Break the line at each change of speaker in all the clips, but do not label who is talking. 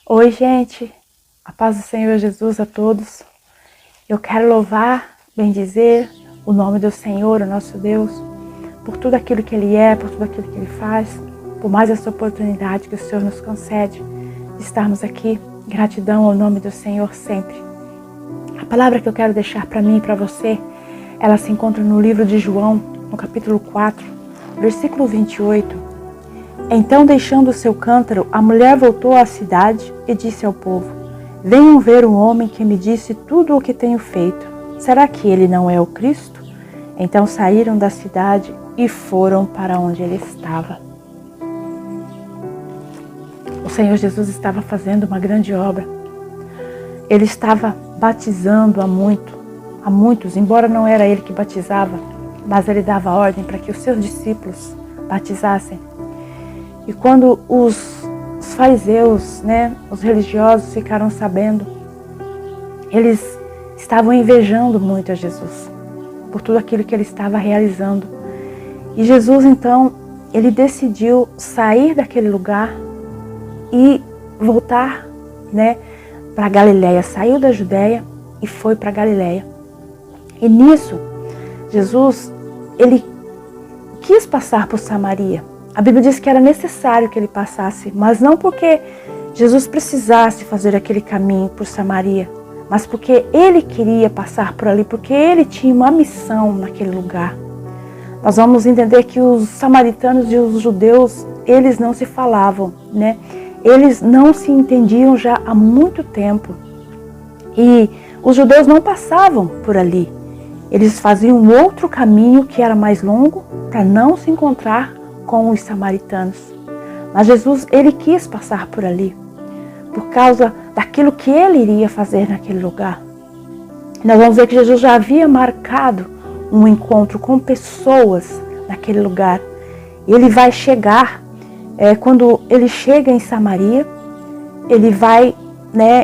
Oi, gente, a paz do Senhor Jesus a todos. Eu quero louvar, bendizer o nome do Senhor, o nosso Deus, por tudo aquilo que Ele é, por tudo aquilo que Ele faz, por mais essa oportunidade que o Senhor nos concede de estarmos aqui. Gratidão ao nome do Senhor sempre. A palavra que eu quero deixar para mim e para você, ela se encontra no livro de João, no capítulo 4, versículo 28. Então, deixando o seu cântaro, a mulher voltou à cidade e disse ao povo: venham ver um homem que me disse tudo o que tenho feito. Será que ele não é o Cristo? Então saíram da cidade e foram para onde ele estava. O Senhor Jesus estava fazendo uma grande obra. Ele estava batizando a muitos, embora não era ele que batizava, mas ele dava ordem para que os seus discípulos batizassem. E quando os fariseus, os religiosos ficaram sabendo, eles estavam invejando muito a Jesus, por tudo aquilo que ele estava realizando. E Jesus, então, ele decidiu sair daquele lugar e voltar, para Galileia. Saiu da Judéia e foi para Galileia. E nisso, Jesus, ele quis passar por Samaria. A Bíblia diz que era necessário que ele passasse, mas não porque Jesus precisasse fazer aquele caminho por Samaria, mas porque ele queria passar por ali, porque ele tinha uma missão naquele lugar. Nós vamos entender que os samaritanos e os judeus, eles não se falavam, Eles não se entendiam já há muito tempo. E os judeus não passavam por ali. Eles faziam um outro caminho que era mais longo para não se encontrar com os samaritanos. Mas Jesus, ele quis passar por ali, por causa daquilo que ele iria fazer naquele lugar. Nós vamos ver que Jesus já havia marcado um encontro com pessoas naquele lugar. E ele vai chegar, quando ele chega em Samaria, ele vai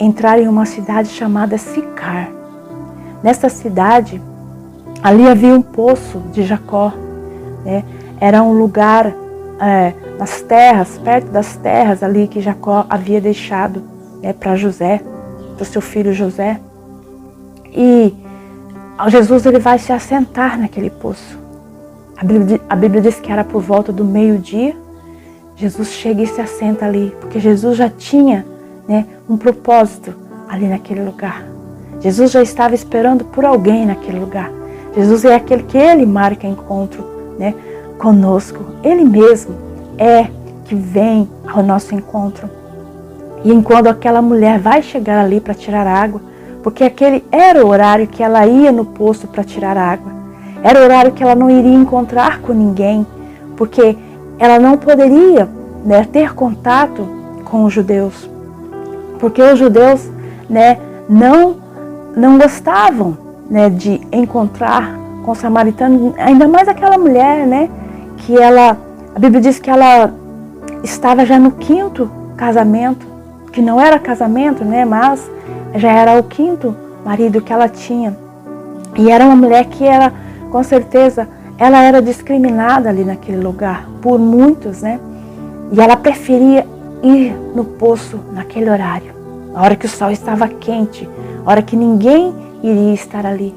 entrar em uma cidade chamada Sicar. Nessa cidade, ali havia um poço de Jacó, Era um lugar nas terras, perto das terras ali que Jacó havia deixado para José, para o seu filho José. E Jesus, ele vai se assentar naquele poço. A Bíblia diz que era por volta do meio-dia. Jesus chega e se assenta ali, porque Jesus já tinha um propósito ali naquele lugar. Jesus já estava esperando por alguém naquele lugar. Jesus é aquele que ele marca encontro conosco. Ele mesmo é que vem ao nosso encontro. E enquanto aquela mulher vai chegar ali para tirar água, porque aquele era o horário que ela ia no poço para tirar água. Era o horário que ela não iria encontrar com ninguém, porque ela não poderia ter contato com os judeus. Porque os judeus não gostavam de encontrar com o samaritano, ainda mais aquela mulher, que ela, a Bíblia diz que ela estava já no 5º casamento, que não era casamento, mas já era o 5º marido que ela tinha. E era uma mulher que era, com certeza, ela era discriminada ali naquele lugar, por muitos, E ela preferia ir no poço naquele horário, a hora que o sol estava quente, a hora que ninguém iria estar ali.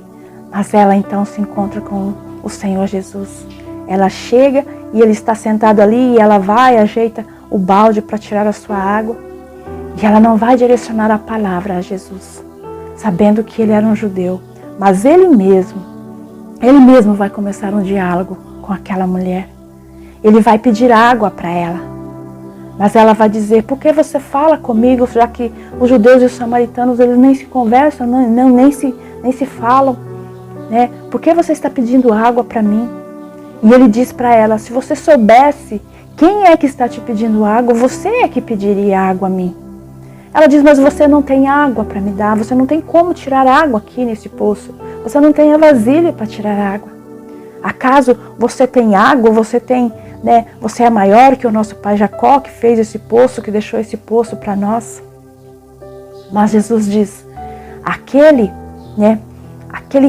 Mas ela então se encontra com o Senhor Jesus. Ela chega e ele está sentado ali e ela vai, ajeita o balde para tirar a sua água. E ela não vai direcionar a palavra a Jesus, sabendo que ele era um judeu. Mas ele mesmo vai começar um diálogo com aquela mulher. Ele vai pedir água para ela. Mas ela vai dizer: por que você fala comigo, já que os judeus e os samaritanos eles nem se conversam, nem se falam? Por que você está pedindo água para mim? E ele diz para ela: se você soubesse quem é que está te pedindo água, você é que pediria água a mim. Ela diz: mas você não tem água para me dar, você não tem como tirar água aqui nesse poço, você não tem a vasilha para tirar água. Acaso você tem água, você é maior que o nosso pai Jacó, que fez esse poço, que deixou esse poço para nós? Mas Jesus diz: aquele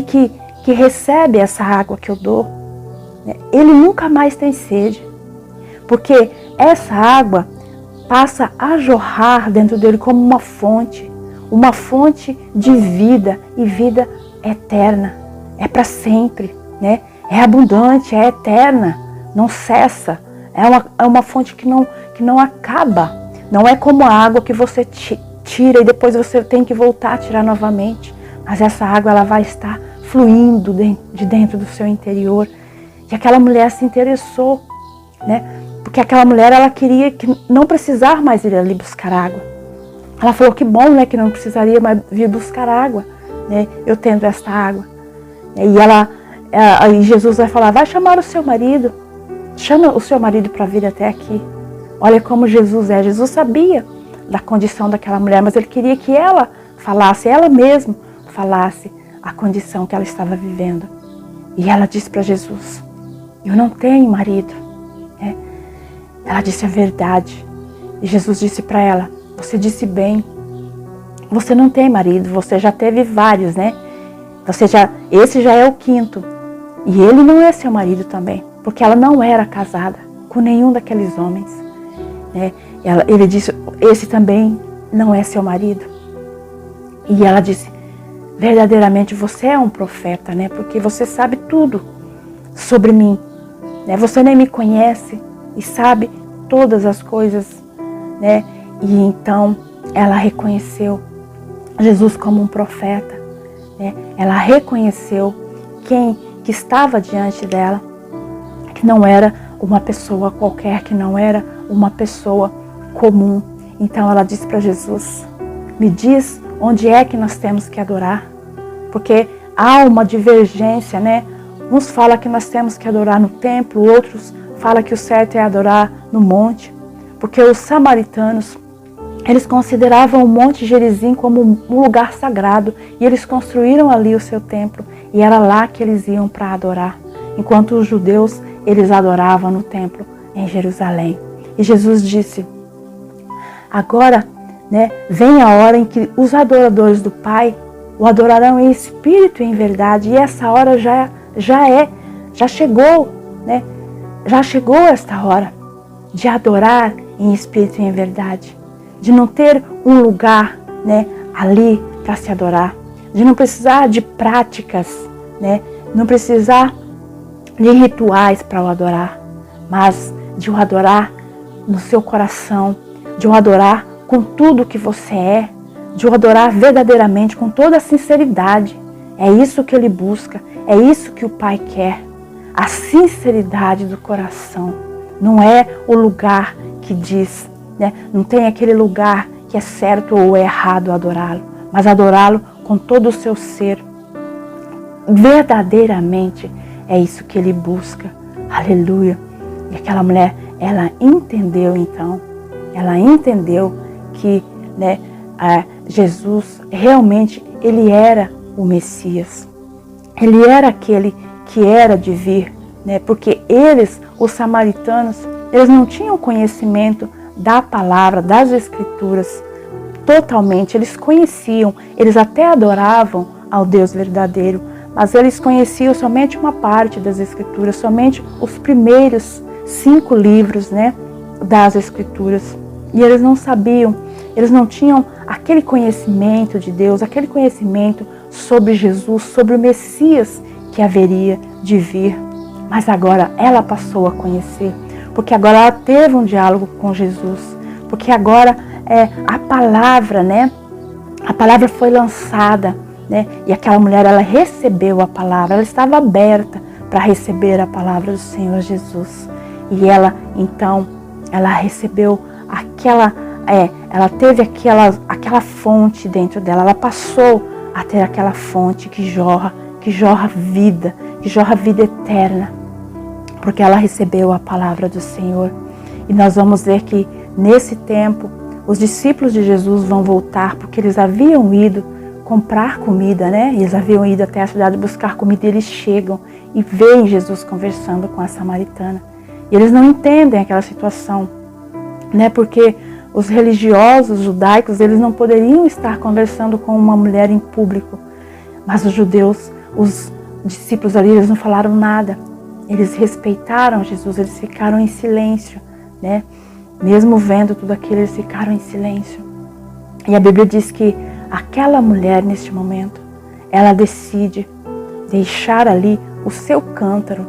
que recebe essa água que eu dou, ele nunca mais tem sede, porque essa água passa a jorrar dentro dele como uma fonte de vida e vida eterna. É para sempre, né? É abundante, é eterna, não cessa. É uma fonte que não acaba. Não é como a água que você tira e depois você tem que voltar a tirar novamente. Mas essa água ela vai estar fluindo de dentro do seu interior. E aquela mulher se interessou, né? Porque aquela mulher ela queria que não precisar mais ir ali buscar água. Ela falou que bom, né, que não precisaria mais vir buscar água, né? Eu tendo esta água. E Jesus vai falar, vai chamar o seu marido. Chama o seu marido para vir até aqui. Olha como Jesus é. Jesus sabia da condição daquela mulher, mas ele queria que ela falasse, ela mesma falasse a condição que ela estava vivendo. E ela disse para Jesus, eu não tenho marido. Ela disse a verdade. E Jesus disse para ela, você disse bem, você não tem marido, você já teve vários, né? Esse já é o 5º. E ele não é seu marido também, porque ela não era casada com nenhum daqueles homens. Né? Ele disse, esse também não é seu marido. E ela disse, verdadeiramente você é um profeta, né? Porque você sabe tudo sobre mim. Né? Você nem me conhece e sabe todas as coisas, né? E então ela reconheceu Jesus como um profeta, né? Ela reconheceu quem que estava diante dela, que não era uma pessoa qualquer, que não era uma pessoa comum. Então ela disse para Jesus, me diz onde é que nós temos que adorar, porque há uma divergência, né? Uns falam que nós temos que adorar no templo, outros falam que o certo é adorar no monte, porque os samaritanos, eles consideravam o Monte Gerizim como um lugar sagrado e eles construíram ali o seu templo e era lá que eles iam para adorar, enquanto os judeus, eles adoravam no templo em Jerusalém. E Jesus disse, agora, né, vem a hora em que os adoradores do Pai o adorarão em espírito e em verdade, e essa hora já chegou, né? Já chegou esta hora de adorar em espírito e em verdade, de não ter um lugar, né, ali para se adorar, de não precisar de práticas, né, não precisar de rituais para o adorar, mas de o adorar no seu coração, de o adorar com tudo que você é, de o adorar verdadeiramente, com toda a sinceridade. É isso que ele busca, é isso que o Pai quer. A sinceridade do coração. Não é o lugar que diz, né? Não tem aquele lugar que é certo ou é errado adorá-lo, mas adorá-lo com todo o seu ser. Verdadeiramente é isso que ele busca. Aleluia. E aquela mulher, ela entendeu então, ela entendeu que, né, Jesus realmente, ele era o Messias. Ele era aquele que era de vir, né? Porque eles, os samaritanos, eles não tinham conhecimento da palavra, das escrituras totalmente. Eles conheciam, eles até adoravam ao Deus verdadeiro, mas eles conheciam somente uma parte das escrituras, somente os primeiros 5 livros, né, das escrituras. E eles não sabiam, eles não tinham aquele conhecimento de Deus, aquele conhecimento sobre Jesus, sobre o Messias que haveria de vir. Mas agora ela passou a conhecer, porque agora ela teve um diálogo com Jesus, porque agora a palavra, né? A palavra foi lançada, né? E aquela mulher, ela recebeu a palavra, ela estava aberta para receber a palavra do Senhor Jesus. E ela, então, ela recebeu ela teve aquela fonte dentro dela, ela passou a ter aquela fonte que jorra vida, que jorra vida eterna, porque ela recebeu a palavra do Senhor. E nós vamos ver que nesse tempo, os discípulos de Jesus vão voltar, porque eles haviam ido comprar comida, né? Eles haviam ido até a cidade buscar comida e eles chegam e veem Jesus conversando com a samaritana. E eles não entendem aquela situação, né? Porque os religiosos judaicos, eles não poderiam estar conversando com uma mulher em público. Mas os judeus, os discípulos ali, eles não falaram nada. Eles respeitaram Jesus, eles ficaram em silêncio, né? Mesmo vendo tudo aquilo, eles ficaram em silêncio. E a Bíblia diz que aquela mulher, neste momento, ela decide deixar ali o seu cântaro.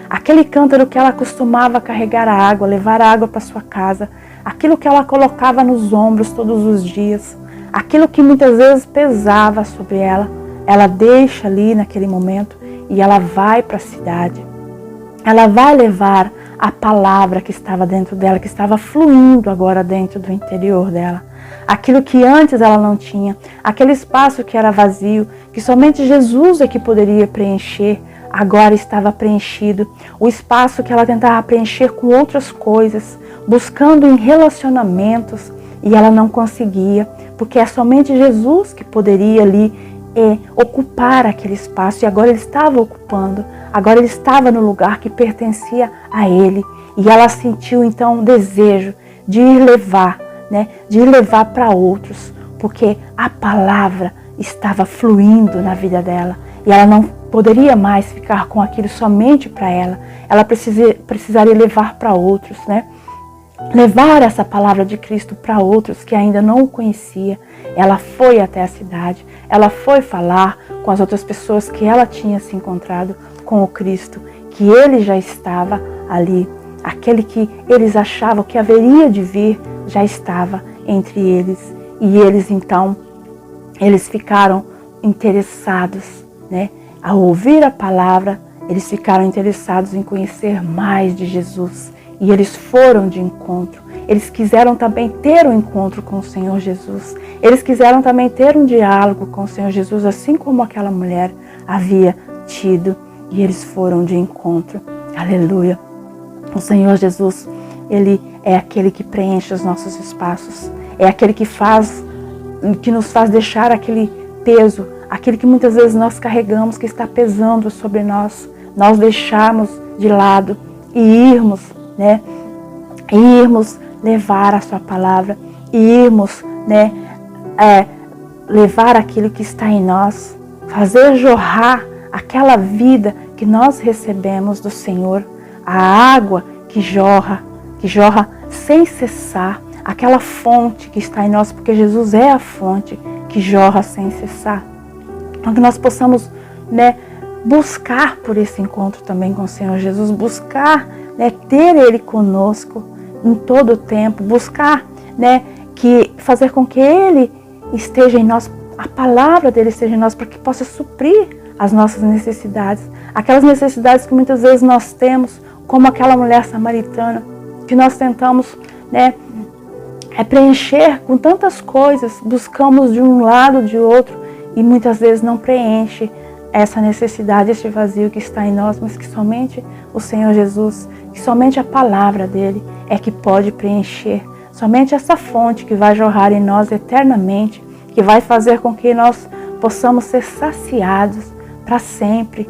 Aquele cântaro que ela costumava carregar a água, levar a água para sua casa. Aquilo que ela colocava nos ombros todos os dias. Aquilo que muitas vezes pesava sobre ela. Ela deixa ali naquele momento e ela vai para a cidade. Ela vai levar a palavra que estava dentro dela, que estava fluindo agora dentro do interior dela. Aquilo que antes ela não tinha, aquele espaço que era vazio, que somente Jesus é que poderia preencher, agora estava preenchido. O espaço que ela tentava preencher com outras coisas, buscando em relacionamentos, e ela não conseguia, porque é somente Jesus que poderia ali ocupar aquele espaço, e agora ele estava ocupando, agora ele estava no lugar que pertencia a ele, e ela sentiu então um desejo de ir levar, de ir levar para outros, porque a palavra estava fluindo na vida dela, e ela não poderia mais ficar com aquilo somente para ela, ela precisaria levar para outros, levar essa palavra de Cristo para outros que ainda não o conhecia. Ela foi até a cidade, ela foi falar com as outras pessoas que ela tinha se encontrado com o Cristo, que ele já estava ali, aquele que eles achavam que haveria de vir, já estava entre eles. E eles então, eles ficaram interessados, ao ouvir a palavra, eles ficaram interessados em conhecer mais de Jesus. E eles foram de encontro. Eles quiseram também ter um encontro com o Senhor Jesus. Eles quiseram também ter um diálogo com o Senhor Jesus, assim como aquela mulher havia tido. E eles foram de encontro. Aleluia. O Senhor Jesus, Ele é aquele que preenche os nossos espaços. É aquele que nos faz deixar aquele peso, aquele que muitas vezes nós carregamos, que está pesando sobre nós. Nós deixarmos de lado e irmos levar a sua palavra, irmos levar aquilo que está em nós, fazer jorrar aquela vida que nós recebemos do Senhor, a água que jorra sem cessar, aquela fonte que está em nós, porque Jesus é a fonte que jorra sem cessar. Então que nós possamos buscar por esse encontro também com o Senhor Jesus, buscar ter Ele conosco em todo o tempo, buscar fazer com que Ele esteja em nós, a palavra dele esteja em nós, para que possa suprir as nossas necessidades, aquelas necessidades que muitas vezes nós temos, como aquela mulher samaritana, que nós tentamos preencher com tantas coisas, buscamos de um lado, de outro, e muitas vezes não preenche essa necessidade, esse vazio que está em nós, mas que somente o Senhor Jesus, que somente a palavra dele é que pode preencher. Somente essa fonte que vai jorrar em nós eternamente, que vai fazer com que nós possamos ser saciados para sempre,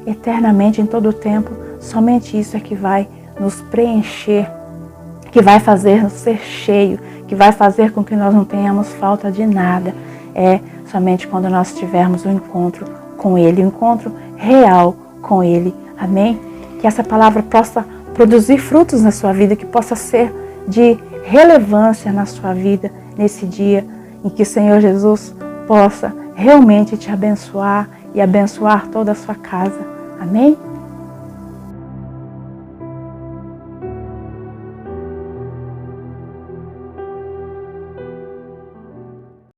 eternamente, em todo o tempo. Somente isso é que vai nos preencher, que vai fazer-nos ser cheio, que vai fazer com que nós não tenhamos falta de nada. É somente quando nós tivermos um encontro com Ele, um encontro real com Ele. Amém? Que essa palavra possa produzir frutos na sua vida, que possa ser de relevância na sua vida nesse dia, em que o Senhor Jesus possa realmente te abençoar e abençoar toda a sua casa. Amém?